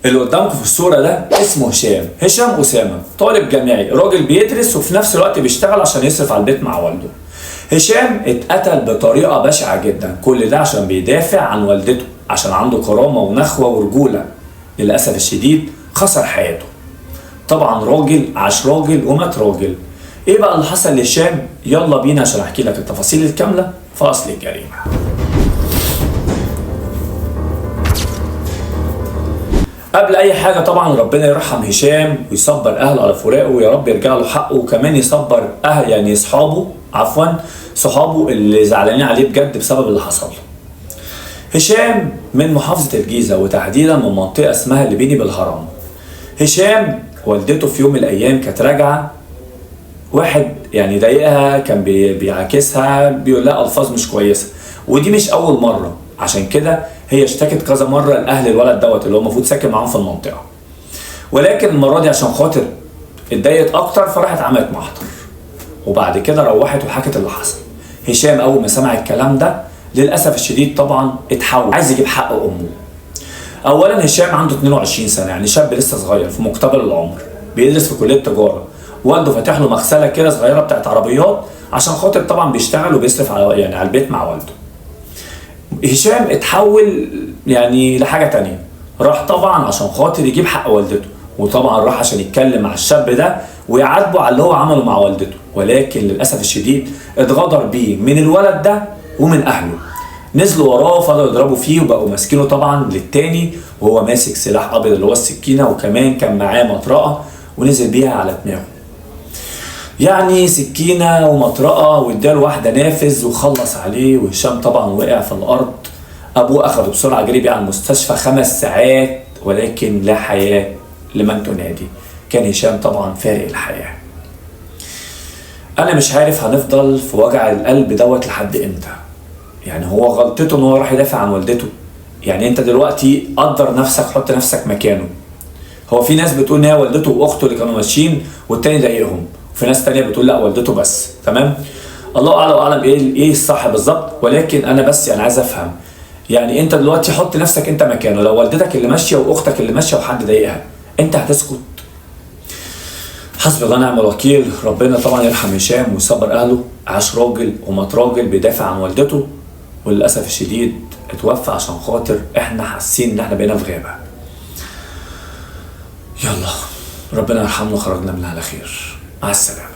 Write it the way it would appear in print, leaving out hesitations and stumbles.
اللي قدامكم في الصورة ده اسمه هشام أسامة، طالب جامعي، راجل بيدرس وفي نفس الوقت بيشتغل عشان يصرف على البيت مع والده. هشام اتقتل بطريقة بشعة جدا، كل ده عشان بيدافع عن والدته، عشان عنده كرامة ونخوة ورجولة. للأسف الشديد خسر حياته. طبعا راجل عاش راجل ومات راجل. ايه بقى اللي حصل لهشام؟ يلا بينا عشان احكي لك التفاصيل الكاملة في أصل الجريمة. قبل اي حاجه طبعا ربنا يرحم هشام ويصبر اهله على فراقه، ويا رب يرجع له حقه، وكمان يصبر يعني صحابه اللي زعلانين عليه بجد بسبب اللي حصل له. هشام من محافظه الجيزه، وتحديدا من منطقه اسمها اللبيني بالهرم. هشام والدته في يوم من الايام كانت راجعه، واحد يعني ضايقها، كان بيعاكسها، بيقول لها الفاظ مش كويسه، ودي مش اول مره، عشان كده هي اشتكت كذا مره لاهل الولد دوت اللي هو المفروض ساكن معاهم في المنطقه. ولكن المره دي عشان خاطر اتضايقت اكتر فراحت عملت محضر، وبعد كده روحت وحكت اللي حصل. هشام اول ما سمع الكلام ده للاسف الشديد طبعا اتحول، عايز يجيب حق امه. اولا هشام عنده 22 سنه، يعني شاب لسه صغير في مقتبل العمر، بيدرس في كليه تجاره. والده فاتح له مغسله كده صغيره بتاعت عربيات عشان خاطر طبعا بيشتغل وبيصرف على البيت مع والده. هشام اتحول يعني لحاجه تانية، راح طبعا عشان خاطر يجيب حق والدته، وطبعا راح عشان يتكلم مع الشاب ده ويعاتبه على اللي هو عمله مع والدته. ولكن للاسف الشديد اتغدر بيه من الولد ده ومن اهله، نزلوا وراه فضلوا يضربوا فيه وبقوا ماسكينه طبعا للتاني وهو ماسك سلاح ابيض اللي هو السكينه، وكمان كان معاه مطرقه ونزل بيها على دماغه. يعني سكينه ومطرقه، واداله واحده نافذ وخلص عليه، وهشام طبعا وقع في الارض. ابوه اخده بسرعه جري بيه على المستشفى 5 ساعات، ولكن لا حياه لمن تنادي. كان هشام طبعا فارق الحياه. انا مش عارف هنفضل في وجع القلب دوت لحد امتى. يعني هو غلطته ان هو راح يدافع عن والدته. يعني انت دلوقتي قدر نفسك، حط نفسك مكانه. هو في ناس بتقول ان هي والدته واخته اللي كانوا ماشيين والتاني ضايقهم، وفي ناس تانية بتقول لا والدته بس. تمام، الله اعلم واعلم ايه الصح بالظبط. ولكن انا بس يعني عايز افهم، يعني انت دلوقتي حط نفسك انت مكانه، لو والدتك اللي ماشيه واختك اللي ماشيه وحد ضايقها، انت هتسكت؟ حسبي الله ونعم الوكيل. ربنا طبعا يرحم هشام ويصبر اهله، عاش راجل ومات راجل بيدافع عن والدته، وللاسف الشديد اتوفى عشان خاطر احنا حاسين ان احنا بقينا في غابه. يلا ربنا يرحمنا وخرجنا منها على خير. مع السلامه.